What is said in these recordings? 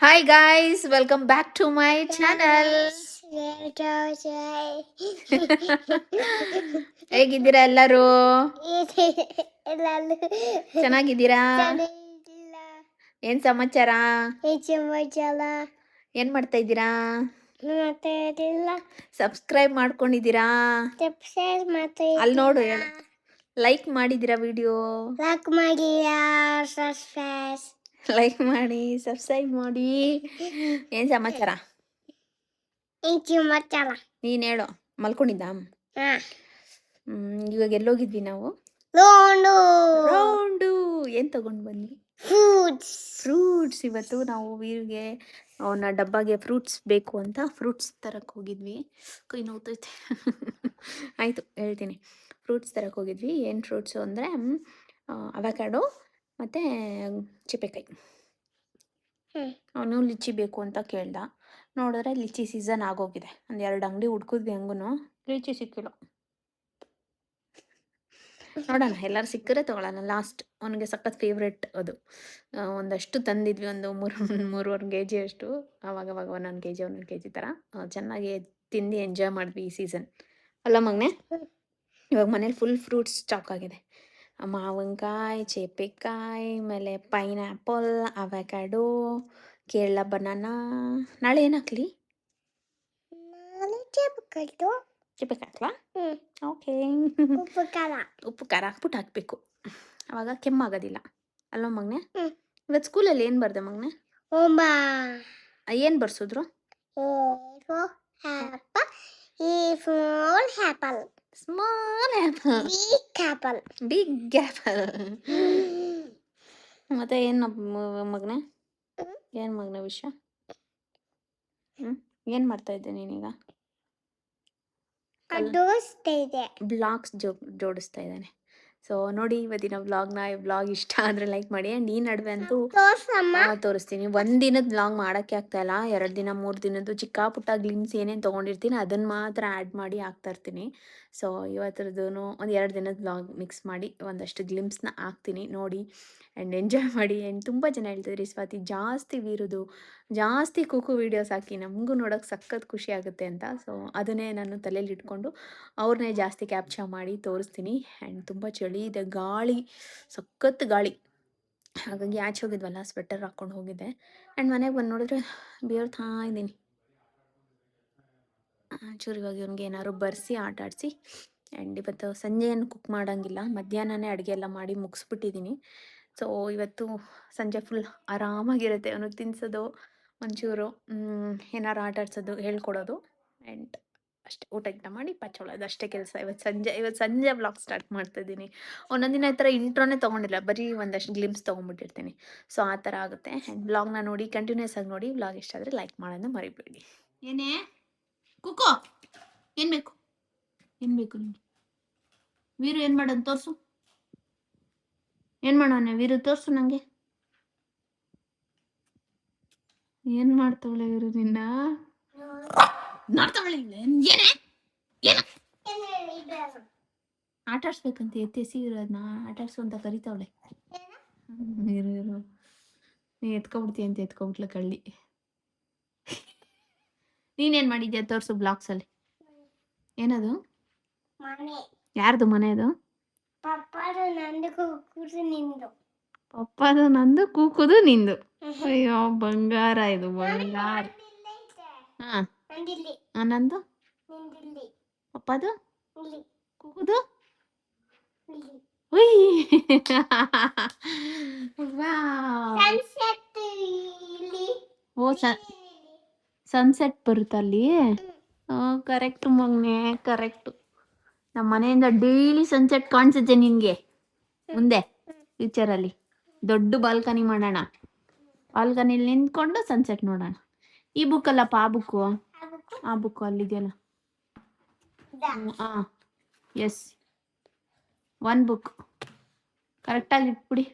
Hi guys, welcome back to my channel. ಹೇಗಿದ್ದೀರಾ ಎಲ್ಲರೂ? ಚೆನ್ನಾಗಿದ್ದೀರಾ? ಏನ್ ಸಮಾಚಾರ? ಏನ್ ಮಾಡ್ತಾ ಇದ್ದೀರಾ? ಸಬ್ಸ್ಕ್ರೈಬ್ ಮಾಡ್ಕೊಂಡಿದ್ದೀರಾ? ಅಲ್ಲಿ ನೋಡು, ಲೈಕ್ ಮಾಡಿದ್ದೀರಾ ವಿಡಿಯೋ? ಲೈಕ್ ಮಾಡಿ, ಸಬ್ಸ್ಕ್ರೈಬ್ ಮಾಡಿ. ಏನ್ ಸಮಾಚಾರ? ನೀನ್ ಹೇಳು, ಮಲ್ಕೊಂಡಿದ್ದ? ಇವಾಗ ಎಲ್ಲೋಗಿದ್ವಿ ನಾವು? ರೌಂಡು. ಏನ್ ತಗೊಂಡ್ ಬಂದ್ವಿ? ಫ್ರೂಟ್ಸ್. ಇವತ್ತು ನಾವು ವೀರ್ಗೆ ಅವನ ಡಬ್ಬಾಗೆ ಫ್ರೂಟ್ಸ್ ಬೇಕು ಅಂತ ಫ್ರೂಟ್ಸ್ ತರಕ್ಕೆ ಹೋಗಿದ್ವಿ. ಕೈ ನೋವ್ತೈತೆ. ಆಯಿತು, ಹೇಳ್ತೀನಿ. ಫ್ರೂಟ್ಸ್ ತರಕ್ಕೆ ಹೋಗಿದ್ವಿ. ಏನು ಫ್ರೂಟ್ಸು ಅಂದರೆ ಅವಕ್ಯಾಡೋ ಮತ್ತು ಚಿಪ್ಪೆಕಾಯಿ. ಅವನು ಲಿಚ್ಚಿ ಬೇಕು ಅಂತ ಕೇಳ್ದ. ನೋಡಿದ್ರೆ ಲಿಚ್ಚಿ ಸೀಸನ್ ಆಗೋಗಿದೆ. ಒಂದು 2 ಅಂಗಡಿ ಹುಡ್ಕಿದ್ವಿ, ಹಂಗೂ ಲಿಚ್ಚಿ ಸಿಕ್ಕಿಲ್ಲ. ನೋಡೋಣ, ಎಲ್ಲರೂ ಸಿಕ್ಕರೆ ತೊಗೊಳ್ಳೋಣ. ಲಾಸ್ಟ್ ಅವನಿಗೆ ಸಖತ್ ಫೇವ್ರೆಟ್ ಅದು. ಒಂದಷ್ಟು ತಂದಿದ್ವಿ, ಒಂದು 3.5 kg ಅಷ್ಟು. ಆವಾಗವಾಗ 1 kg 1 kg ಥರ ಚೆನ್ನಾಗಿ ತಿಂದು ಎಂಜಾಯ್ ಮಾಡಿದ್ವಿ ಈ ಸೀಸನ್. ಅಲ್ಲ ಮಗನೆ? ಇವಾಗ ಮನೇಲಿ ಫುಲ್ ಫ್ರೂಟ್ಸ್ ಸ್ಟಾಕ್ ಆಗಿದೆ. ಮಾವಿನಕಾಯಿ, ಚೇಪೆಕಾಯಿ, ಆಮೇಲೆ ಪೈನಾಪಲ್, ಅವಕ್ಯಾಡೋ, ಕೇರಳ ಬನಾನಾ. ನಾಳೆ ಏನು ಹಾಕ್ಲಿ? ಚಿಪ್ಪೆಕಾಯಿ ಹಾಕ್ಲಾ? ಓಕೆ. ಉಪ್ಪು ಖಾರ ಹಾಕ್ಬಿಟ್ಟು ಹಾಕಬೇಕು, ಆವಾಗ ಕೆಮ್ಮಾಗೋದಿಲ್ಲ. ಅಲ್ವಾ ಮಗನೆ? ಇವತ್ತು ಸ್ಕೂಲಲ್ಲಿ ಏನು ಬರ್ದೆ ಮಗನೆ? ಏನು ಬರ್ಸಿದ್ರು? Small apple, big apple. ಮತ್ತೆ ಏನು ಮಗನೆ? ಏನು ಮಗನೆ ವಿಷಯ? ಏನು ಮಾಡ್ತಾ ಇದ್ದೆ ನೀನೀಗ? ಬ್ಲಾಗ್ಸ್ ಜೋಡಿಸ್ತಾ ಇದ್ದಾನೆ. ಸೊ ನೋಡಿ, ಇವತ್ತಿನ ವ್ಲಾಗ್ ಇಷ್ಟ ಆದರೆ ಲೈಕ್ ಮಾಡಿ. ಆ್ಯಂಡ್ ಈ ನಡುವೆ ಅಂತೂ ತೋರಿಸ್ತೀನಿ. 1 ದಿನದ ವ್ಲಾಗ್ ಮಾಡೋಕ್ಕೆ ಆಗ್ತಾಯಿಲ್ಲ. 2 ದಿನ 3 ದಿನದ್ದು ಚಿಕ್ಕ ಪುಟ್ಟ ಗ್ಲಿಮ್ಸ್ ಏನೇನು ತೊಗೊಂಡಿರ್ತೀನಿ ಅದನ್ನು ಮಾತ್ರ ಆ್ಯಡ್ ಮಾಡಿ ಹಾಕ್ತಾಯಿರ್ತೀನಿ. ಸೊ ಇವತ್ತರದ್ದು ಒಂದು 2 ದಿನದ ವ್ಲಾಗ್ ಮಿಕ್ಸ್ ಮಾಡಿ ಒಂದಷ್ಟು ಗ್ಲಿಮ್ಸ್ನ ಹಾಕ್ತೀನಿ, ನೋಡಿ ಆ್ಯಂಡ್ ಎಂಜಾಯ್ ಮಾಡಿ. ಆ್ಯಂಡ್ ತುಂಬ ಜನ ಹೇಳ್ತಿದ್ರಿ, ಸ್ವಾತಿ ಜಾಸ್ತಿ ಕೂಕು ವೀಡಿಯೋಸ್ ಹಾಕಿ, ನಮಗೂ ನೋಡೋಕೆ ಸಖತ್ ಖುಷಿ ಆಗುತ್ತೆ ಅಂತ. ಸೊ ಅದನ್ನೇ ನಾನು ತಲೆಯಲ್ಲಿ ಇಟ್ಕೊಂಡು ಅವ್ರನ್ನೇ ಜಾಸ್ತಿ ಕ್ಯಾಪ್ಚರ್ ಮಾಡಿ ತೋರಿಸ್ತೀನಿ. ಆ್ಯಂಡ್ ತುಂಬ ಚಳಿ ಇದೆ, ಗಾಳಿ, ಸಖತ್ ಗಾಳಿ. ಹಾಗಾಗಿ ಆಚೆ ಹೋಗಿದ್ವಲ್ಲ, ಸ್ವೆಟರ್ ಹಾಕ್ಕೊಂಡು ಹೋಗಿದ್ದೆ. ಆ್ಯಂಡ್ ಮನೆಗೆ ಬಂದು ನೋಡಿದ್ರೆ ಬೇರ್ತಾ ಇದ್ದೀನಿ. ಚೂರು ಇವಾಗ ಇವನಿಗೆ ಏನಾದ್ರು ಬರೆಸಿ ಆಟ ಆಡಿಸಿ. ಆ್ಯಂಡ್ ಇವತ್ತು ಸಂಜೆ ಏನು ಕುಕ್ ಮಾಡೋಂಗಿಲ್ಲ, ಮಧ್ಯಾಹ್ನನೇ ಅಡುಗೆ ಎಲ್ಲ ಮಾಡಿ ಮುಗಿಸ್ಬಿಟ್ಟಿದ್ದೀನಿ. ಸೊ ಇವತ್ತು ಸಂಜೆ ಫುಲ್ ಆರಾಮಾಗಿರುತ್ತೆ. ಅವನಿಗೆ ತಿನ್ನಿಸೋದು, ಒಂಚೂರು ಏನಾರು ಆಟ ಆಡ್ಸೋದು, ಹೇಳ್ಕೊಡೋದು, ಆ್ಯಂಡ್ ಅಷ್ಟೇ. ಊಟ ಗೀಟ ಮಾಡಿ ಪಚ್ಚೊಳೋದು ಅಷ್ಟೇ ಕೆಲಸ. ಇವತ್ತು ಸಂಜೆ ವ್ಲಾಗ್ ಸ್ಟಾರ್ಟ್ ಮಾಡ್ತಾಯಿದ್ದೀನಿ. ಒಂದೊಂದು ದಿನ ಈ ಥರ ಇಂಟ್ರೋನೇ ತೊಗೊಂಡಿಲ್ಲ, ಬರೀ ಒಂದಷ್ಟು ಗ್ಲಿಮ್ಸ್ ತೊಗೊಂಡ್ಬಿಟ್ಟಿರ್ತೀನಿ. ಸೊ ಆ ಥರ ಆಗುತ್ತೆ. ಆ್ಯಂಡ್ ವ್ಲಾಗ್ನ ನೋಡಿ, ಕಂಟಿನ್ಯೂಸ್ ಆಗಿ ನೋಡಿ. ವ್ಲಾಗ್ ಇಷ್ಟ ಆದರೆ ಲೈಕ್ ಮಾಡೋದನ್ನ ಮರಿಬೇಡಿ. ಏನೇ ಕುಕ್ಕೋ, ಏನು ಬೇಕು ನಿಮಗೆ? ವೀರು ಏನು ಮಾಡೋದು ತೋರಿಸು. ಏನು ಮಾಡೋಣ ವೀರು, ತೋರಿಸು ನನಗೆ. ಏನು ಮಾಡ್ತಾವಳೆ ವೀರು? ನಿನ್ನ ನೋಡ್ತಾವಳೆ. ಏನೇ ಆಟ ಆಡ್ಸ್ಬೇಕಂತ ಎತ್ತೆಸಿ ಇರೋದನ್ನ ಆಟ ಆಡ್ಸು ಅಂತ ಕರಿತಾವಳೆ. ಇರು ನೀ ಎತ್ಕೊಬಿಡ್ತೀಯ ಅಂತ ಎತ್ಕೊಬಿಟ್ಲ ಕಳ್ಳಿ. ನೀನೇನು ಮಾಡಿದ್ಯಾ ತೋರಿಸು ಬ್ಲಾಗ್ಸಲ್ಲಿ. ಏನದು? ಯಾರ್ದು ಮನೆ ಅದು? ಪಪ್ಪದು ನಂದು, ಕೂಕುದು ನಿಂದು. ಅಯ್ಯೋ ಬಂಗಾರ, ಇದು ಬಂಗಾರ. ಹಾಂ, ನಂದು ಪಪ್ಪದು, ಕೂಕುದು. ಓ ಸನ್ಸೆಟ್ ಬರುತ್ತಲ್ಲಿ. ಕರೆಕ್ಟು ಮಗನೆ, ಕರೆಕ್ಟು. ನಮ್ಮ ಮನೆಯಿಂದ ಡೈಲಿ ಸನ್ಸೆಟ್ ಕಾಣಿಸುತ್ತೆ ನಿನಗೆ ಮುಂದೆ ಫ್ಯೂಚರಲ್ಲಿ. ದೊಡ್ಡ ಬಾಲ್ಕನಿ ಮಾಡೋಣ, ಬಾಲ್ಕನಿಲಿ ನಿಂತ್ಕೊಂಡು ಸನ್ಸೆಟ್ ನೋಡೋಣ. ಈ ಬುಕ್ ಅಲ್ಲಪ್ಪ, ಆ ಬುಕ್ಕು ಅಲ್ಲಿದೆಯಲ್ಲ. ಹಾಂ, ಎಸ್, 1 ಬುಕ್ ಕರೆಕ್ಟಾಗಿ ಇಟ್ಬಿಡಿ.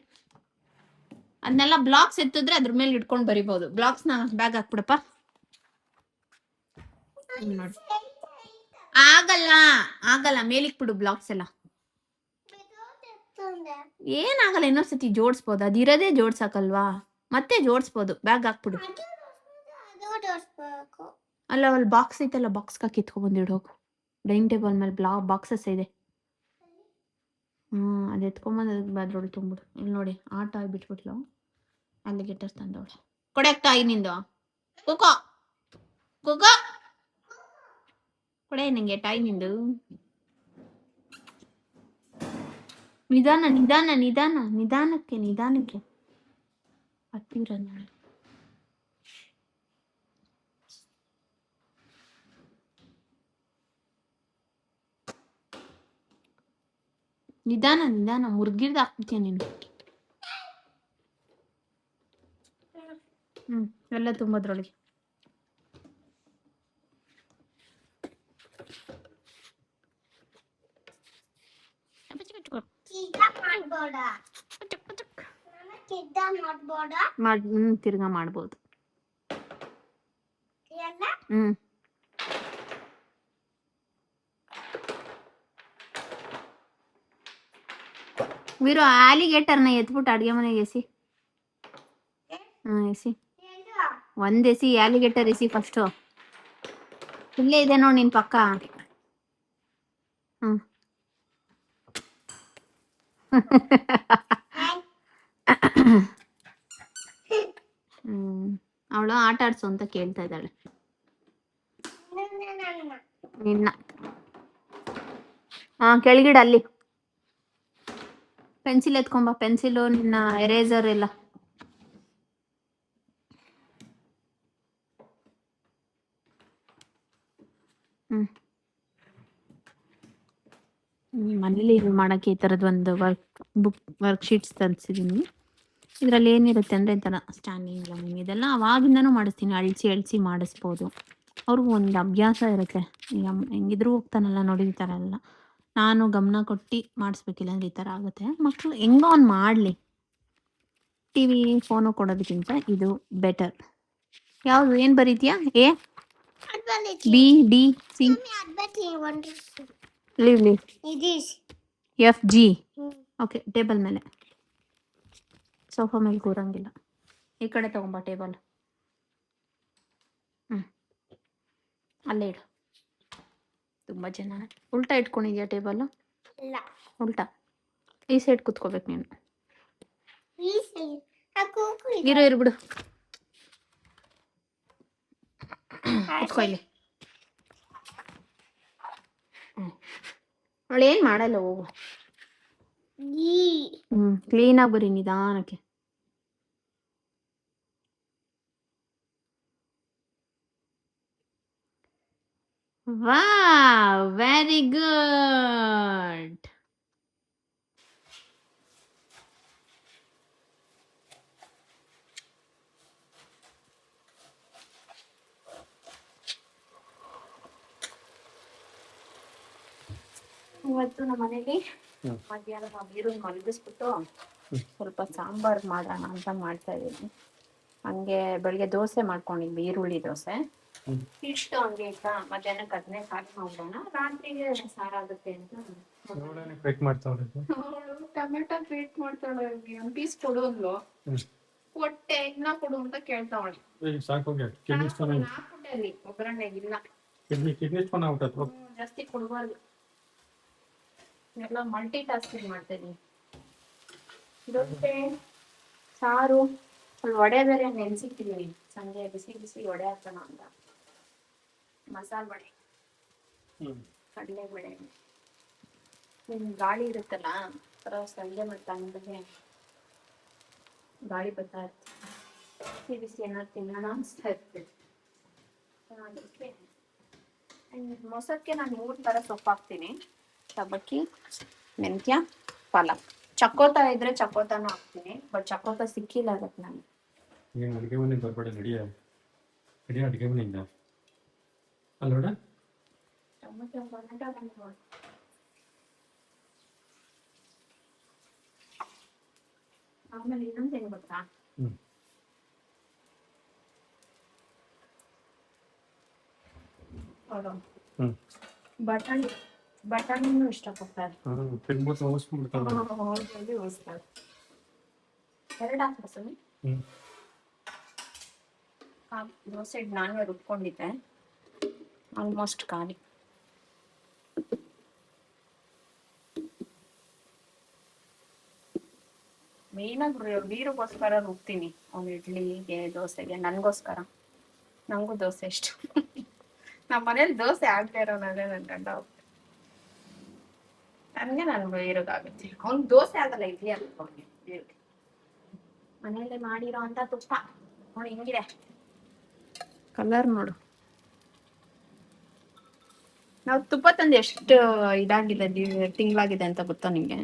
ಅದನ್ನೆಲ್ಲ ಬ್ಲಾಕ್ಸ್ ಎತ್ತಿದ್ರೆ ಅದ್ರ ಮೇಲೆ ಇಟ್ಕೊಂಡು ಬರಿಬೋದು. ಬ್ಲಾಕ್ಸ್ನ ಬ್ಯಾಗ್ ಹಾಕ್ಬಿಡಪ್ಪ. ನೋಡಿ, ಆಗಲ್ಲ ಮೇಲಿಕ್ ಬಿಡು ಬ್ಲಾಕ್ಸ್ ಎಲ್ಲ. ಏನಾಗಲ್ಲ, ಇನ್ನೊಂದ್ಸತಿ ಜೋಡಿಸ್ಬೋದು. ಅದಿರೋದೇ ಜೋಡ್ಸಕ್ಕಲ್ವಾ, ಮತ್ತೆ ಜೋಡಿಸ್ಬೋದು. ಬ್ಯಾಗ್ ಹಾಕ್ಬಿಡು. ಅಲ್ಲ ಅಲ್ಲಿ ಬಾಕ್ಸ್ ಐತಲ್ಲ, ಬಾಕ್ಸ್ಗೆ ಕಿತ್ಕೊಬಂದಿಡು ಹೋಗು. ಡೈನಿಂಗ್ ಟೇಬಲ್ ಮೇಲೆ ಬಾಕ್ಸಸ್ ಇದೆ. ಅದು ಎತ್ಕೊಂಬಂದು ಅದ್ರೊಳಗೆ ತುಂಬಿಡು. ಇಲ್ಲಿ ನೋಡಿ ಆಟ ಬಿಟ್ಬಿಟ್ಲು, ಅಲ್ಲಿಗೇಟರ್ ತಂದವಳು. ಕೊಡಕ್ಕೆ ತಾಯಿ ನಿಂದು ಕುಕೋ ಕುಕೋ ಕೊಡೆ ನಿಂಗೆ ತಾಯಿ ನಿಂದು. ನಿಧಾನ ನಿಧಾನ ನಿಧಾನ ನಿಧಾನಕ್ಕೆ ಹತ್ತಿರ ನೋಡಿ. ನಿಧಾನ ಮುರ್ಗಿರ್ದು ಹಾಕ್ಬಿಡ್ತೀಯ ನೀನು. ಎಲ್ಲ ತುಂಬೋದ್ರೊಳಗೆ. ತಿರ್ಗಾ ಮಾಡ್ಬೋದು. ವೀರು ಆಲಿಗೇಟರ್ನ ಎತ್ಬಿಟ್ಟು ಅಡುಗೆ ಮನೆಗೆ ಎಸಿ. ಎಸಿ ಒಂದ್ ಎಸಿ, ಆಲಿಗೇಟರ್ ಎಸಿ ಫಸ್ಟು. ಇಲ್ಲೇ ಇದೆ ನೋಡಿ ನಿನ್ ಪಕ್ಕ. ಅವಳು ಆಟ ಆಡ್ಸು ಅಂತ ಕೇಳ್ತಾ ಇದ್ದಾಳೆ ನಿನ್ನ. ಕೆಳಗಿಡ ಅಲ್ಲಿ ಪೆನ್ಸಿಲ್ ಎತ್ಕೊಂಬ, ಪೆನ್ಸಿಲು ನಿನ್ನ ಎರೇಸರ್ ಎಲ್ಲ. ಮನೇಲಿ ಇದು ಮಾಡೋಕ್ಕೆ ಈ ಥರದ್ದು ಒಂದು ವರ್ಕ್ಶೀಟ್ಸ್ ತರಿಸಿದ್ದೀನಿ. ಇದರಲ್ಲಿ ಏನಿರುತ್ತೆ ಅಂದರೆ ಈ ಥರ ಸ್ಟ್ಯಾಂಡಿಂಗ್ ಲರ್ನಿಂಗ್ ಇದೆಲ್ಲ ಅವಾಗಿಂದನೂ ಮಾಡಿಸ್ತೀನಿ. ಅಳಿಸಿ ಮಾಡಿಸ್ಬೋದು. ಅವ್ರಿಗೂ ಒಂದು ಅಭ್ಯಾಸ ಇರುತ್ತೆ. ಈಗ ಹೆಂಗಿದ್ರು ಹೋಗ್ತಾನಲ್ಲ ನೋಡಿ, ಈ ಥರ ಎಲ್ಲ ನಾನು ಗಮನ ಕೊಟ್ಟು ಮಾಡಿಸ್ಬೇಕಿಲ್ಲ ಅಂದರೆ ಈ ಥರ ಆಗುತ್ತೆ. ಮಕ್ಕಳು ಹೆಂಗೋ ಒಂದು ಮಾಡಲಿ. ಟಿ ವಿ ಫೋನು ಕೊಡೋದಕ್ಕಿಂತ ಇದು ಬೆಟರ್. ಯಾವುದು ಏನು ಬರೀತೀಯಾ? B D C leave F G. Okay, table ಮೇಲೆ, ಸೋಫಾ ಮೇಲೆ ಕೂರಂಗಿಲ್ಲ. ಈ ಕಡೆ ತಗೊಂಬ ಟೇಬಲ್. ಅಲ್ಲೇ ಇಡು. ತುಂಬ ಜನ ಉಲ್ಟಾ ಇಟ್ಕೊಂಡಿದ್ಯಾ ಟೇಬಲ್? ಉಲ್ಟಾ ಈ ಸೈಡ್ ಕೂತ್ಕೋಬೇಕು ನೀನು. ಇರು ಬಿಡು, ಕೂತ್ಕೊ ಇಲ್ಲಿ. ಅವಳೇನು ಮಾಡಲ್ಲ, ಹೋಗು. ಕ್ಲೀನಾಗಿ ಬರೀ ನಿಧಾನಕ್ಕೆ. Wow, very good. ಇವತ್ತು ನಮ್ಮ ಮನೇಲಿ ಮಧ್ಯಾಹ್ನ ನೀರನ್ನು ಮಲಗಿಸ್ಬಿಟ್ಟು ಸ್ವಲ್ಪ ಸಾಂಬಾರು ಮಾಡೋಣ ಅಂತ ಮಾಡ್ತಾ ಇದ್ದೀನಿ. ಹಂಗೆ ಬೆಳಿಗ್ಗೆ ದೋಸೆ ಮಾಡ್ಕೊಂಡಿದ್ವಿ, ಈರುಳ್ಳಿ ದೋಸೆ. ಇಷ್ಟು ಹಂಗೆ ಇತ್ತ, ಮಧ್ಯಾಹ್ನಕ್ಕೆ ಅದನ್ನೇ ಖಾಲಿ ಮಾಡೋಣ, ರಾತ್ರಿಗೆ ಸಾರಾಗುತ್ತೆ ಅಂತ. ಟೊಮೆಟೊ ಪೇಟ್ ಮಾಡ್ತಾಳೆ. ಒಂದು ಪೀಸ್ ಕೊಡು ಅಂದ್ಲು, ಕೊಟ್ಟೆ. ಇನ್ನ ಕೊಡು ಅಂತ ಕೇಳ್ತಾವಳೆ. ಹಾಕ್ಬಿಟ್ಟೆ ಒಗ್ಗರಣೆಗಿಲ್ಲ, ಜಾಸ್ತಿ ಕೊಡಬಾರ್ದು. ಎಲ್ಲ ಮಲ್ಟಿ ಟಾಸ್ಕಿಂಗ್ ಮಾಡ್ತಾ ಇದೀನಿ. ದೋಸೆ, ಸಾರು, ಅಲ್ಲಿ ವಡೆ ಬೇರೆ ನೆನ್ಸಿಟ್ಟಿದ್ದೀನಿ. ಸಂಜೆ ಬಿಸಿ ಬಿಸಿ ವಡೆ ಹಾಕೋಣ ಅಂತ. ಮಸಾಲೆ ವಡೆ, ಕಡಲೆ ವಡೆ. ಗಾಳಿ ಇರುತ್ತಲ್ಲ, ಸಂಜೆ ಮತ್ತು ಅಂಗಡಿಗೆ ಗಾಳಿ ಬರ್ತಾ ಇರ್ತದೆ. ಬಿಸಿ ಬಿಸಿ ಏನಾದ್ರು ತಿನ್ನೋಣ ಅನಿಸ್ತಾ ಇರ್ತದೆ. ಅದಕ್ಕೆ ಮೊಸಕ್ಕೆ ನಾನು 3 ಥರ ಸೊಪ್ಪು ಹಾಕ್ತೀನಿ. ಸಬ್ಬಕ್ಕಿ, ಮೆಂತ್ಯ, ಪಾಲಕ್. ಚಕೋತ ಇದ್ರೆ ಚಕೋತನೂ ಹಾಕ್ತೀನಿ, ಬಟ್ ಚಕೋತ ಸಿಕ್ಕಿಲ್ಲ ಅದಕ್ಕೆ ನಾನು. ಅಡುಗೆ ಮನೆಗೆ ಬರ್ಬೇಡ, ನಡಿಯ ಅಡುಗೆ ಮನೆಯಿಂದ ಅಲ್ಲೋಡ. ಆಮೇಲೆ ಇನ್ನೊಂದು ಏನು ಗೊತ್ತಾ, ಬಟಾಣಿನೂ ಇಷ್ಟಪಡ್ತಾರೆ. 2 ಹಾಕ್ಬಿಡ್ತೀನಿ. ದೋಸೆ ನಾನೇ ರುಬ್ಕೊಂಡಿದ್ದೆ, ಆಲ್ಮೋಸ್ಟ್ ಖಾಲಿ. ಮೇಯ್ನಾಗಿ ವೀರಿಗೋಸ್ಕರ ರುಬ್ತೀನಿ, ಅವ್ನು ಇಡ್ಲಿಗೆ ದೋಸೆಗೆ, ನನಗೋಸ್ಕರ. ನನಗೂ ದೋಸೆ ಇಷ್ಟ. ನಮ್ಮ ಮನೇಲಿ ದೋಸೆ ಆಗ್ತಾ ಇರೋ ನನ್ನ ಗಂಡ ನನಗೆ ವೀರಿಗಾಗುತ್ತೆ. ಅವ್ನು ದೋಸೆ ಆಗಲ್ಲ, ಇಡ್ಲಿ ಆಗುತ್ತೆ ಅವ್ನಿಗೆ ವೀರಿಗೆ. ಮನೆಯಲ್ಲೇ ಮಾಡಿರೋ ಅಂತ ತುಪ್ಪ ನೋಡಿ ಹಿಂಗಿದೆ, ಕಲರ್ ನೋಡು. ನಾವು ತುಪ್ಪ ತಂದು ಎಷ್ಟು ಇದಾಗಿದೆ, ತಿಂಗಳಾಗಿದೆ ಅಂತ ಗೊತ್ತಾ ನಿಮ್ಗೆ?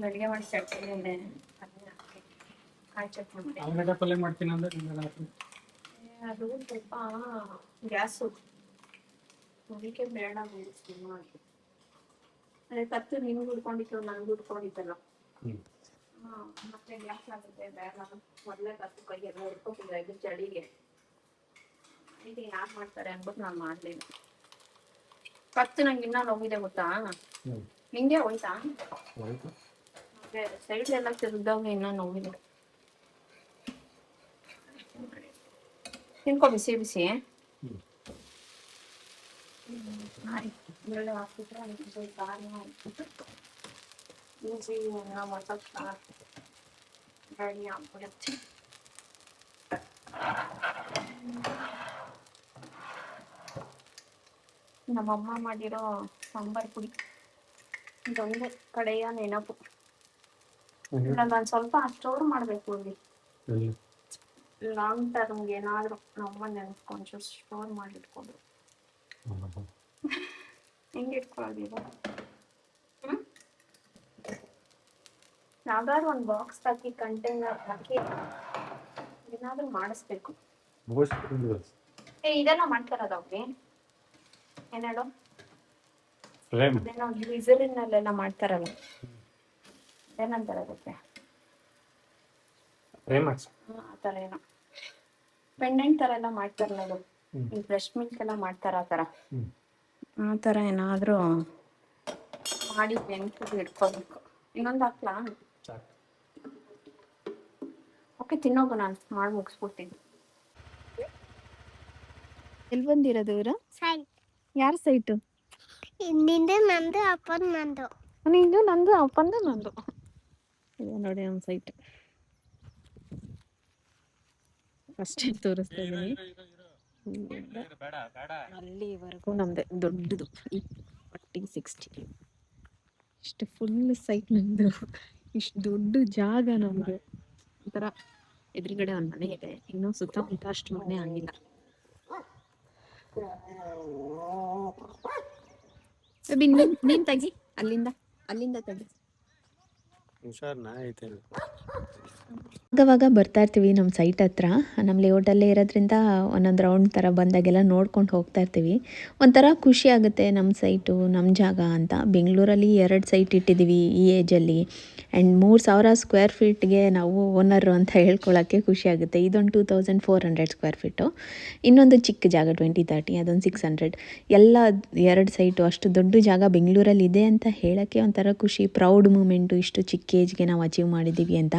ಬೆಳಿಗ್ಗೆ ಮಾಡಿ ಚಟ್ನಿ ಇದೆ, ಕಾಯಿ ಚಟ್ನಿ ಆಲೂಗಡ್ಡೆ ಪಲ್ಯ ಮಾಡ್ತೀನಿ ಅಂದ್ರೆ ಅದು ಸ್ವಲ್ಪ ಗ್ಯಾಸು, ಅದಕ್ಕೆ ಬೇಡ ಮಾಡಿ. ಅದೇ ಕತ್ತು ನಿನ್ಗೆ ಉಡ್ಕೊಂಡಿತ್ತು, ನಂಗೆ ಉಡ್ಕೊಂಡಿತ್ತಲ್ಲ, ಮತ್ತೆ ಗ್ಯಾಸ್ ಆಗುತ್ತೆ ಬೇಡ. ಮೊದಲೇ ಕತ್ತು ಕೈಗೆಲ್ಲ ಉಡ್ಕೊತಿದ್ದೆ ಇದು ಚಳಿಗೆ, ಈಗ ಯಾಕೆ ಮಾಡ್ತಾರೆ ಅನ್ಬಿಟ್ಟು ನಾನು ಮಾಡಲಿಲ್ಲ. ಕತ್ತು ನಂಗೆ ಇನ್ನೂ ನೋವಿದೆ ಗೊತ್ತಾ? ನಿಂಗೆ ಹೋಯ್ತಾ? ಸೈಡ್ ಎಲ್ಲ ತಿರುಗಿದಾಗ ಇನ್ನೂ ನೋವಿದೆ. ತಿನ್ಕೊ ಬಿಸಿ ಬಿಸಿ. ಒಳ್ಳೆ ಹಾಕ್ಬಿಟ್ರೆ ಈಸಿ ಮಸಾಲ ರೆಡಿ ಆಗ್ಬಿಡುತ್ತೆ. ನಮ್ಮಮ್ಮ ಮಾಡಿರೋ ಸಾಂಬಾರ್ ಪುಡಿ ಇದೊಂದೇ ಕಡೆಯ ನೆನಪು. ನಾನು ಸ್ವಲ್ಪ ಸ್ಟೋರ್ ಮಾಡಬೇಕು ಇಲ್ಲಿ, ಲಾಂಗ್ ಟರ್ಮ್ಗೆ ಏನಾದರೂ ನಮ್ಮ ನೆನಪು ಸ್ಟೋರ್ ಮಾಡಿಟ್ಕೊಂಡು. ಹೆಂಗೆ ಇಟ್ಕೊಳ್ಳೋದಿಲ್ಲ, ಯಾವ್ದಾದ್ರು ಒಂದು ಬಾಕ್ಸ್ ಹಾಕಿ ಕಂಟೈನರ್ ಹಾಕಿ ಏನಾದ್ರೂ ಮಾಡಿಸ್ಬೇಕು. ಇದೆಲ್ಲ ಮಾಡ್ತಾರದ ಅವ್ರಿಗೆ ಏನೇಳು ಅದೇನೋ ಗ್ಲಿಸರಿನಲ್ಲೆಲ್ಲ ಮಾಡ್ತಾರಲ್ಲ, ಏನಂತಾರೆ ಅದಕ್ಕೆ? ಆ ಥರ ಏನೋ ಪೆಂಡೆಂಟ್ ಥರ ಎಲ್ಲ ಮಾಡ್ತಾರಲ್ಲ, ಅದು ಈ ಬ್ರಷ್ ಮಿಲ್ಕ್ ಎಲ್ಲ ಮಾಡ್ತಾರ ಆ ಥರ ಏನಾದರೂ ಮಾಡಿ ನೆನ್ಪು ಇಟ್ಕೋಬೇಕು. ಇನ್ನೊಂದು ಹಾಕ್ಲಾ? ಓಕೆ, ತಿನ್ನೋಗು, ನಾನು ಮಾಡಿ ಮುಗಿಸ್ಬಿಡ್ತೀನಿ. ಎಲ್ಲಿ ಬಂದಿರೋದು ಇವರು? ಯಾರ ಸೈಟು? ನಿಂದು ನಂದು ಅಪ್ಪನ ನಂದು. ನಿಂದು ನಂದು ಅಪ್ಪಂದು ನಂದು. ಇದು ನೋಡಿ ನಮ್ಮ ಸೈಟ್. ಫಸ್ಟ್ ತೋರಿಸ್ತಾ ಇದ್ದೀನಿ, ಅಲ್ಲಿವರೆಗೂ ನಮ್ದೆ ದೊಡ್ಡದು 40-60. ಇಷ್ಟು ಫುಲ್ ಸೈಟ್ ನಮ್ದು, ಇಷ್ಟು ದೊಡ್ಡ ಜಾಗ ನಮ್ದು. ಒಂಥರ ಎದುರುಗಡೆ ಒಂದು ಮನೆ ಇದೆ, ಇನ್ನೂ ಸುತ್ತಮುತ್ತ ಅಷ್ಟು ಮನೆ ಆಗಿಲ್ಲ. ನೀನ್ ತೆಗಿ, ಅಲ್ಲಿಂದ ತೆಗಿ. ಆವಾಗ ಬರ್ತಾ ಇರ್ತೀವಿ ನಮ್ಮ ಸೈಟ್ ಹತ್ರ. ನಮ್ಮ ಲೇಔಟಲ್ಲೇ ಇರೋದ್ರಿಂದ ಒಂದೊಂದು ರೌಂಡ್ ಥರ ಬಂದಾಗೆಲ್ಲ ನೋಡ್ಕೊಂಡು ಹೋಗ್ತಾ ಇರ್ತೀವಿ. ಒಂಥರ ಖುಷಿ ಆಗುತ್ತೆ, ನಮ್ಮ ಸೈಟು ನಮ್ಮ ಜಾಗ ಅಂತ. ಬೆಂಗಳೂರಲ್ಲಿ 2 ಸೈಟ್ ಇಟ್ಟಿದ್ದೀವಿ ಈ ಏಜಲ್ಲಿ, ಆ್ಯಂಡ್ 3000 ಸ್ಕ್ವೇರ್ ಫೀಟ್ಗೆ ನಾವು ಓನರು ಅಂತ ಹೇಳ್ಕೊಳ್ಳೋಕ್ಕೆ ಖುಷಿ ಆಗುತ್ತೆ. ಇದೊಂದು 2400 ಸ್ಕ್ವೇರ್ ಫೀಟು, ಇನ್ನೊಂದು ಚಿಕ್ಕ ಜಾಗ 20-30, ಅದೊಂದು 600. ಎಲ್ಲ 2 ಸೈಟು, ಅಷ್ಟು ದೊಡ್ಡ ಜಾಗ ಬೆಂಗಳೂರಲ್ಲಿ ಇದೆ ಅಂತ ಹೇಳೋಕ್ಕೆ ಒಂಥರ ಖುಷಿ, ಪ್ರೌಡ್ ಮೂಮೆಂಟು. ಇಷ್ಟು ಚಿಕ್ಕ ಏಜ್ಗೆ ನಾವು ಅಚೀವ್ ಮಾಡಿದ್ದೀವಿ ಅಂತ.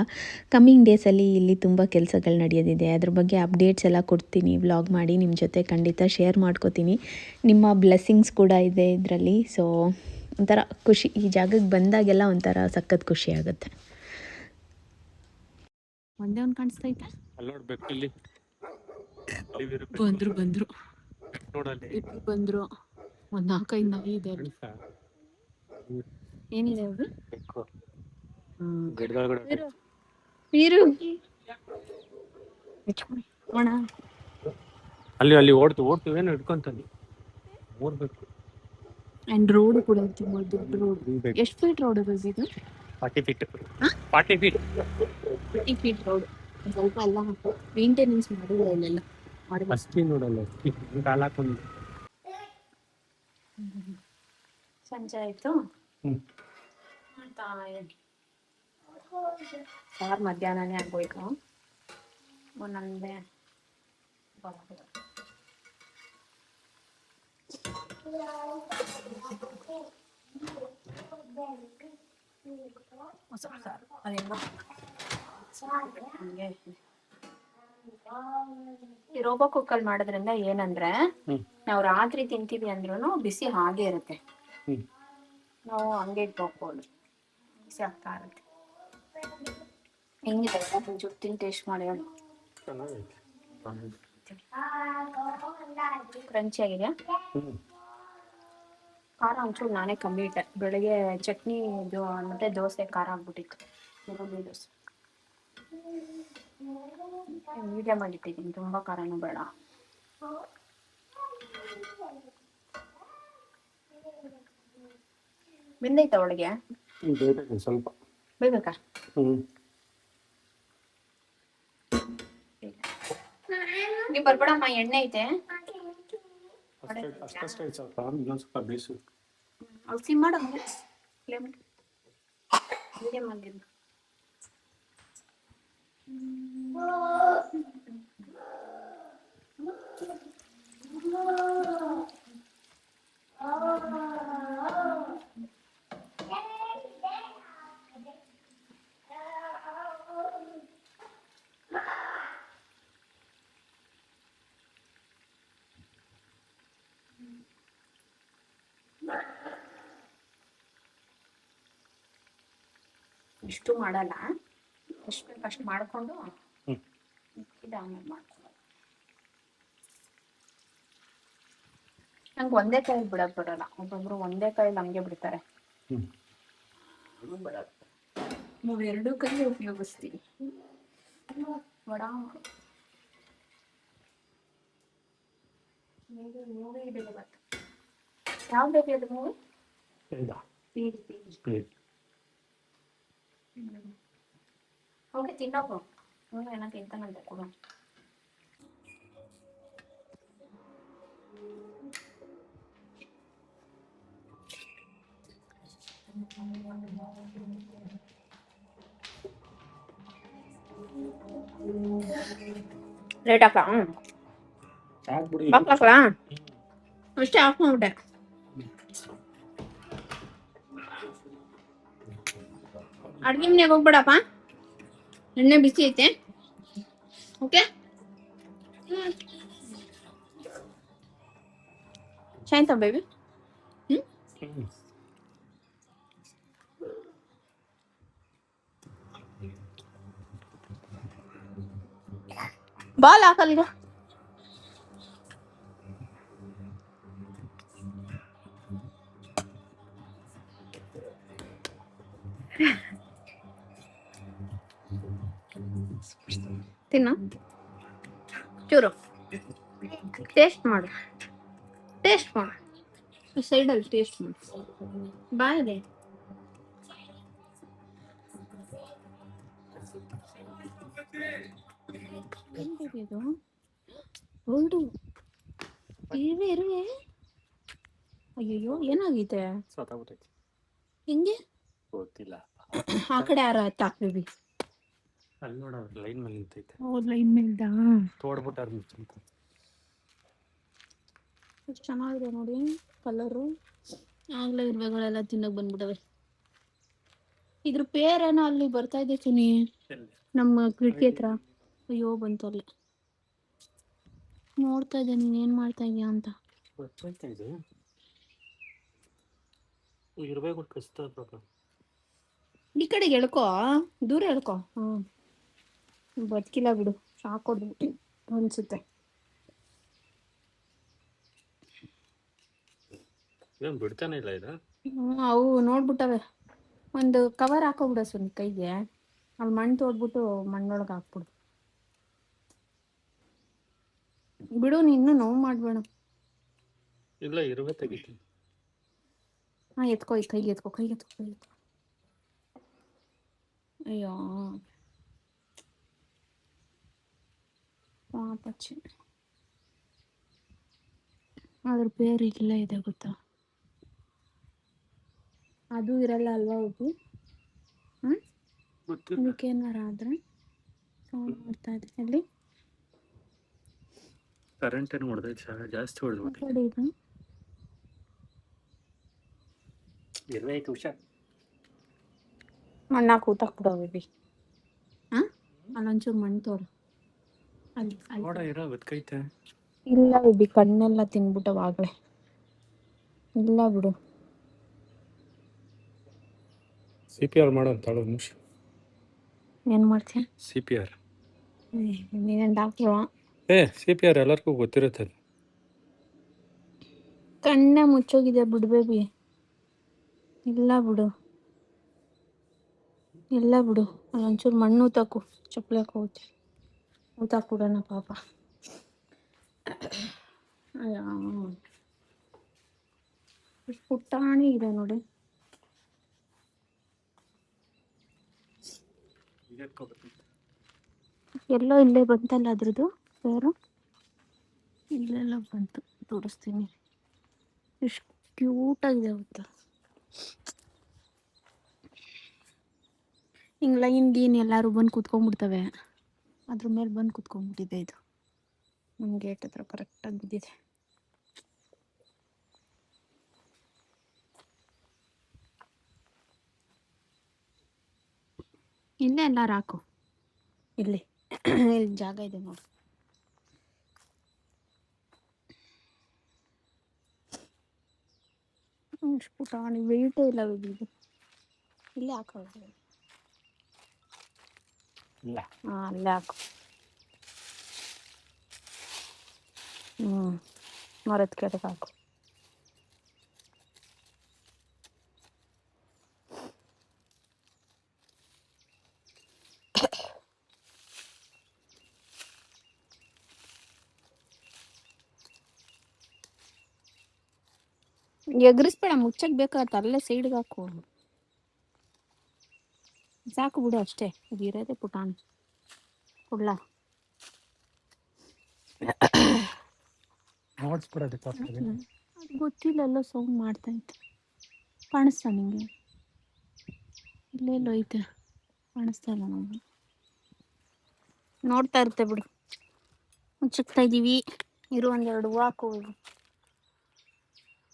ಕಮ್ಮಿಂಗ್ ಡೇಸಲ್ಲಿ ಇಲ್ಲಿ ತುಂಬ ಕೆಲಸಗಳು ನಡೆಯೋದಿದೆ, ಅದ್ರ ಬಗ್ಗೆ ಅಪ್ಡೇಟ್ಸ್ ಎಲ್ಲ ಕೊಡ್ತೀನಿ, ವ್ಲಾಗ್ ಮಾಡಿ ನಿಮ್ಮ ಜೊತೆ ಖಂಡಿತ ಶೇರ್ ಮಾಡ್ಕೋತೀನಿ. ನಿಮ್ಮ ಬ್ಲೆಸ್ಸಿಂಗ್ಸ್ ಕೂಡ ಇದೆ ಇದರಲ್ಲಿ. ಸೊ ಒಂಥರ ಖುಷಿ, ಈ ಜಾಗಕ್ಕೆ ಬಂದಾಗೆಲ್ಲ ಒಂಥರ ಸಖತ್ ಖುಷಿ ಆಗುತ್ತೆ. ಒಂದೇ ಒಂದು ಕಾಣಿಸ್ತೈತೆ, ಬಂದ್ರು ಒಂದು 4-5 ನಾಯಿ ಇದೆ. ಏನಿದೆ ಅದು? ಅಲ್ಲಿ ಓಡ್ತು ಏನು ಹಿಡ್ಕೊಂತಾನೆ ಓಡ್ಬೇಕು. ಅಂಡ್ ರೋಡ್ ಕೂಡ ಐತಿ, ದೊಡ್ಡ ರೋಡ್. ಎಷ್ಟು ಫೀಟ್ ರೋಡ್ ಇದೆ ಇದು? 40 ಫೀಟ್. 40 feet 40 feet road. ಸ್ವಲ್ಪ ಎಲ್ಲ ಮೇಂಟೆನೆನ್ಸ್ ಮಾಡಿಲ್ಲ ಇಲ್ಲೆಲ್ಲ. ಅಷ್ಟೇ ನೋಡಲ್ಲ, ಕಾಲ ಹಾಕೊಂಡು. ಸಂಜೆ ಆಯ್ತು, ಸಾರು ಮಧ್ಯಾಹ್ನನೇ ಆಗೋಯ್ತು. ಒಂದೊಂದೇ ಮೊಸರು ಸಾರು ಅದೆಲ್ಲ ಹಂಗೆ ಈ ರೋಬೋ ಕುಕ್ಕಲ್ಲಿ ಮಾಡೋದ್ರಿಂದ ಏನಂದ್ರೆ ನಾವು ರಾತ್ರಿ ತಿಂತೀವಿ ಅಂದ್ರೂ ಬಿಸಿ ಹಾಗೆ ಇರುತ್ತೆ. ನಾವು ಹಂಗೆ ಇಟ್ಕೋಬಹುದು, ಬಿಸಿ ಆಗ್ತಾ ಇರುತ್ತೆ. ಹೆಂಗಿದೆ ಒಂಚೂರು ತಿಂದು ಟೇಸ್ಟ್ ಮಾಡಿ ಹೇಳು. ಕ್ರಂಚಿ ಆಗಿದೆಯಾ? ಖಾರ ಒಂಚೂರು ನಾನೇ ಕಮ್ಮಿ ಇಟ್ಟೆ, ಬೆಳಗ್ಗೆ ಚಟ್ನಿ ಮತ್ತೆ ದೋಸೆ ಖಾರ ಆಗ್ಬಿಟ್ಟಿತ್ತು. ಈರುಳ್ಳಿ ದೋಸೆ ಮೀಡಿಯಮ್ ಆಗಿಟ್ಟಿದ್ದೀನಿ, ತುಂಬ ಖಾರನೂ ಬೇಡ. ಬೆಂದೈತ ಒಳಗೆ ಸ್ವಲ್ಪ ಬೇಯ್ಬೇಕಾ? ನೀವು ಬರ್ಬೇಡಮ್ಮ, ಎಣ್ಣೆ ಐತೆ. ಅಷ್ಟೇ ಸ್ವಲ್ಪ ಇನ್ನೊಂದು ಸ್ವಲ್ಪ ಬೇಯಿಸು. ಅವ್ರು ಸಿಮ್ ಮಾಡು, ಫ್ಲೇಮ್ ಮೀಡಿಯಮ್ ಆಗಿದ್ದು. ಇಷ್ಟು ಮಾಡಲ್ಲ, ಎಷ್ಟು ಬೇಕು ಅಷ್ಟು ಮಾಡಿಕೊಂಡು ಇದು ಆಮೇಲೆ ಮಾಡ್ಕೊಂಡು. ನಂಗೆ ಒಂದೇ ಕೈಯಲ್ಲಿ ಬಿಡೋಕೆ ಬರೋಲ್ಲ, ಒಬ್ಬೊಬ್ರು ಒಂದೇ ಕೈಯಲ್ಲಿ ಹಂಗೆ ಬಿಡ್ತಾರೆ. ಬರೋದು ನಾವು ಎರಡೂ ಕೈ ಉಪಯೋಗಿಸ್ತೀವಿ. ವಡ ಮೂವಿ ಇದೆ ಇವತ್ತು. ಯಾವ ಬೇಬಿ ಅದು ಮೂವಿ? ಓಕೆ, ತಿನ್ನೋಕು ಏನೋ ತಿಂತಾನಂತೆ ಕೂಡ. ರೇಟ್ ಹಾಕ ಹಾಕ್ಲಾ? ಅಷ್ಟೇ ಆಫ್ ಮಾಡ್ಬಿಟ್ಟೆ. ಅಡ್ಗೆ ಮನೆಗೆ ಹೋಗ್ಬೇಡಪ್ಪ, ಎಣ್ಣೆ ಬಿಸಿ ಐತೆ. ಓಕೆ, ಶಾಂತ ಬೇಬಿ. ಬಾಲ್ ಹಾಕಲ್ಗ. ತಿನ್ನ ಚೂರು ಟೇಸ್ಟ್ ಮಾಡು, ಟೇಸ್ಟ್ ಮಾಡು, ಸೈಡಲ್ಲಿ ಟೇಸ್ಟ್ ಮಾಡು. ಬಾಯಿದೆ ಇದು ಹೊರಡು. ಇರುವೆ ಅಯ್ಯಯ್ಯೋ, ಏನಾಗೈತೆ? ಹೆಂಗೆ ಗೊತ್ತಿಲ್ಲ. ಆ ಕಡೆ ಯಾರು ಹಾಕ್ಬೇಬಿ? ಅಲ್ಲಿ ನೋಡ ಲೈನ್ ಮೇಲೆ ನಿಂತೈತೆ. ಹೌದು, ಲೈನ್ ಮೇಲ್ದಾ ತೋಡ್ಬಿಟ್ಟಾರ. ಎಷ್ಟು ಚೆನ್ನಾಗಿದೆ ನೋಡಿ ಕಲರು. ಆಗ್ಲೇ ಇರುವೆಗಳೆಲ್ಲ ತಿನ್ನಕ್ ಬಂದ್ಬಿಟ್ಟವೆ. ಇದ್ರ ಪೇರೇನೋ ಅಲ್ಲಿ ಬರ್ತಾ ಇದೆ ಚಿನಿ, ನಮ್ಮ ಕಿಟಕಿ ಹತ್ರ. ಅಯ್ಯೋ ಬಂತು ಅಲ್ಲಿ, ನೋಡ್ತಾ ಇದ್ದೆ ನೀನ್ ಏನ್ ಮಾಡ್ತಾ ಇದೀಯ ಅಂತ. ಈ ಕಡೆಗೆ ಎಳ್ಕೊ, ದೂರ ಎಳ್ಕೊ. ಬದುಕಿಲ್ಲ ಬಿಡು, ಶಾಕ್ ಹೊಡ್ಬಿಟ್ಟು ಅನ್ಸುತ್ತೆ. ಬಿಡ್ತಾನೆ ಇಲ್ಲ ಇದು. ಅವು ನೋಡ್ಬಿಟ್ಟವೆ. ಒಂದು ಕವರ್ ಹಾಕೋಬಿಡ ಸುನಿ ಕೈಗೆ, ಅಲ್ಲಿ ಮಣ್ಣು ತೋಡ್ಬಿಟ್ಟು ಮಣ್ಣೊಳಗೆ ಹಾಕ್ಬಿಡು. ಬಿಡು, ನೀನು ನೋವು ಮಾಡ್ಬೇಡ. ಇಲ್ಲ, ಇರುವೆ ತೆಗಿತೀನಿ. ಎತ್ಕೋ, ಈ ಕೈಗೆ ಎತ್ಕೋ, ಕೈಗೆ ಎತ್ಕೋ, ಕೈಗೆ ಎತ್ಕೋ. ಅಯ್ಯೋ ಪಾಪಚ್ಚಿ, ಅದ್ರ ಪೇರು ಇಲ್ಲೇ ಇದೆ ಗೊತ್ತಾ? ಅದು ಇರಲ್ಲ ಅಲ್ವಾ ಹೋಗಿ? ಅದಕ್ಕೇನಾರ ಆದ್ರೆ ಸೌಂಡ್ ಮಾಡ್ತಾ ಇದೆ. ಅಲ್ಲಿ ಕರೆಂಟ್ ಏನು ಹೊಡೆದೈತೆ, ಜಾಸ್ತಿ ಹೊಡೆದ್ಬಿಟ್ಟು. ಇದು 25 ನಿಮಿಷ ಮಣ್ಣಾಕ ಊಟಕ್ಕೆ ಬಿಡೋ ಬೇಬಿ. ಹಾಂ ಅಲ್ಲೊಂಚೂರು ಮಣ್ಣು ತೋರು ಅಲ್ಲಿ ನೋಡ ಅಲ್ಲಿ ಇರೋ ಬದುಕೈತೆ. ಇಲ್ಲ ಬೇಬಿ, ಕಣ್ಣೆಲ್ಲ ತಿನ್ಬಿಟ್ಟವಾಗಲೇ. ಇಲ್ಲ ಬಿಡು. CPR ಮಾಡೋಂತಾಳು ನಿಮಿಷ. ಏನು ಮಾಡ್ತೀಯ? CPR. ನೀನೇನು ಡಾಕ್ಟ್ರು? CPR ಎಲ್ಲರಿಗೂ ಗೊತ್ತಿರುತ್ತೆ. ಕಣ್ಣೇ ಮುಚ್ಚೋಗಿದೆ ಬಿಡು ಬೇಬಿ. ಇಲ್ಲ ಬಿಡು, ಇಲ್ಲ ಬಿಡು. ಅಲ್ಲೊಂಚೂರು ಮಣ್ಣು ಊತಾಕು, ಚಪ್ಪಲಿ ಹೋಗುತ್ತೆ. ಊತಾಕ್ಬಿಡೋಣ ಪಾಪ. ಅಯ್ಯ, ಎಷ್ಟು ಪುಟ್ಟಾಣಿ ಇದೆ ನೋಡಿ. ಎಲ್ಲೋ ಇಲ್ಲೇ ಬಂತಲ್ಲ ಅದ್ರದ್ದು ಬೇರು, ಇಲ್ಲೆಲ್ಲ ಬಂತು. ತೋರಿಸ್ತೀನಿ, ಎಷ್ಟು ಕ್ಯೂಟಾಗಿದೆ ಗೊತ್ತಾ. ಹಿಂಗೆ ಲೈನ್ ಗೀನ್ ಎಲ್ಲರೂ ಬಂದು ಕೂತ್ಕೊಂಡ್ಬಿಡ್ತವೆ, ಅದ್ರ ಮೇಲೆ ಬಂದು ಕೂತ್ಕೊಂಡ್ಬಿಟ್ಟಿದೆ ಇದು. ನಮ್ಮ ಗೇಟ್ ಹತ್ರ ಕರೆಕ್ಟಾಗಿ ಬಿದ್ದಿದೆ. ಇಲ್ಲೇ ಎಲ್ಲಾರು ಹಾಕು, ಇಲ್ಲಿ ಇಲ್ಲಿ ಜಾಗ ಇದೆ ನೋಡಿ. ಎಷ್ಟು ಪುಟಾಣಿ, ವೆಯ್ಟೇ ಇಲ್ಲ ಇದು. ಇಲ್ಲೇ ಹಾಕೋದು. ಇಲ್ಲ ಹಾಂ ಅಲ್ಲೇ ಹಾಕು. ಮರದ ಕೆಳಗೆ ಹಾಕು. ಎಗ್ರಿಸ್ಬೇಡ, ಮುಚ್ಚಕ್ಕೆ ಬೇಕಾಗತ್ತೆ. ಅಲ್ಲೇ ಸೈಡ್ಗೆ ಹಾಕು, ಸಾಕು ಬಿಡು ಅಷ್ಟೇ. ಇದು ಇರೋದೇ ಪುಟಾಣಿ. ಕೊಡ್ಲ ನೋಡ್ಸ್ಬಿಡೋದಕ್ಕೆ ಅದು ಗೊತ್ತಿಲ್ಲ, ಎಲ್ಲ ಸೌಂಡ್ ಮಾಡ್ತೈತೆ. ಕಾಣಿಸ್ತಾ ನಿಂಗೆ? ಇಲ್ಲೆಲ್ಲೋ ಐತೆ, ಕಾಣಿಸ್ತಾ ಇಲ್ಲ ನಮಗೆ. ನೋಡ್ತಾ ಇರುತ್ತೆ ಬಿಡು. ಮುಚ್ಚಕ್ತಾ ಇದ್ದೀವಿ. ಇರು, ಒಂದೆರಡು ಹೂವು ಹಾಕು.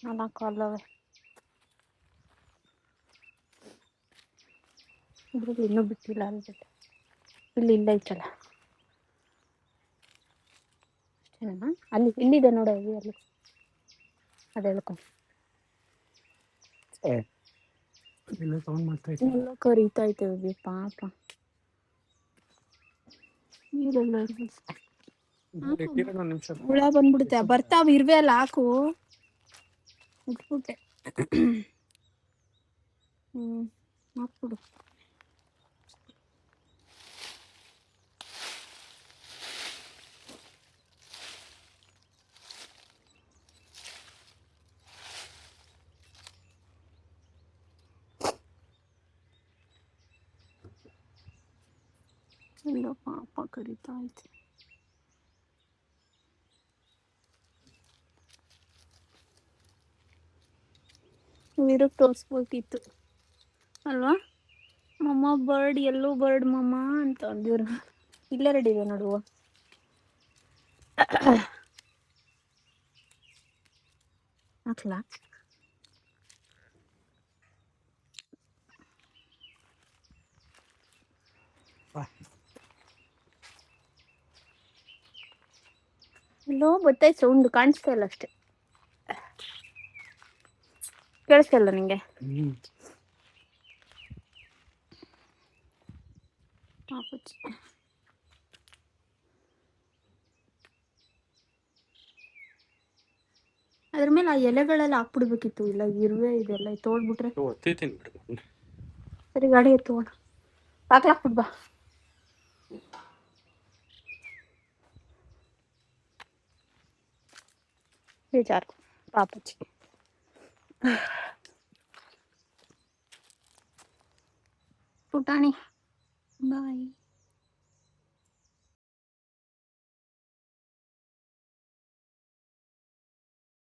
4 ಅಲ್ಲವೇ ಇದ್ರಲ್ಲಿ, ಇನ್ನೂ ಬಿಟ್ಟಿಲ್ಲ ಅನ್ಸುತ್ತೆ. ಇಲ್ಲಿ ಇಲ್ಲ ಐತಲ್ಲ, ಅಷ್ಟೇನಾ? ಅಲ್ಲಿ ಇಲ್ಲಿದೆ ನೋಡು, ಅಲ್ಲಿ ಅದು ಹೇಳ್ಕೊಂಡು ಸೌಂಡ್ ಮಾಡ್ತಾ ಎಲ್ಲ ಕರೀತಾ ಇದ್ದೇವೆ ಪಾಪ. ನೀರೆಲ್ಲ ನಿಮಿಷ. ಹುಳ ಬಂದ್ಬಿಡುತ್ತೆ. ಬರ್ತಾವ ಇರುವೆ ಅಲ್ಲ, ಹಾಕು. ಇಟ್ಬಿಟ್ಟೆ. ಹಾಕ್ಬಿಡು. ಎಲ್ಲ ಪಾಪ ಕರೀತಾ ಐತೆ. ವೀರಕ್ಕೆ ತೋರಿಸ್ಬೇಕಿತ್ತು ಅಲ್ವಾ? ಮಮ್ಮ ಬರ್ಡ್, ಎಲ್ಲೋ ಬರ್ಡ್ ಮಮ್ಮ ಅಂತ ಅಂದಿರು. ಇಲ್ಲೇ ರೆಡಿ ಇದೆ ನೋಡುವ. ಹಾಕ್ಲಾ? ಎಲ್ಲೋ ಬತ್ತೈತೆ ಸೌಂಡ್, ಕಾಣಿಸ್ತಾ ಇಲ್ಲ ಅಷ್ಟೇ. ಕೇಳಿಸ್ತಾ ಇಲ್ಲ ನಿಂಗೆ? ಪಾಪಚ್ಚಿ. ಅದ್ರ ಮೇಲೆ ಆ ಎಲೆಗಳೆಲ್ಲ ಹಾಕ್ಬಿಡ್ಬೇಕಿತ್ತು. ಇಲ್ಲ ಇರುವೆ ಇದೆಲ್ಲ ತೋಡ್ಬಿಟ್ರೆ. ಸರಿ, ಗಾಡಿ ಎತ್ತೋಣ. ಹಾಕ್ಲಾಕ್ಬಿಡ್ಬಾ. ಬೇಜಾರು ಪಾಪಚ್ಚಿ. ಪುಟಾಣಿ ಬಾಯ್.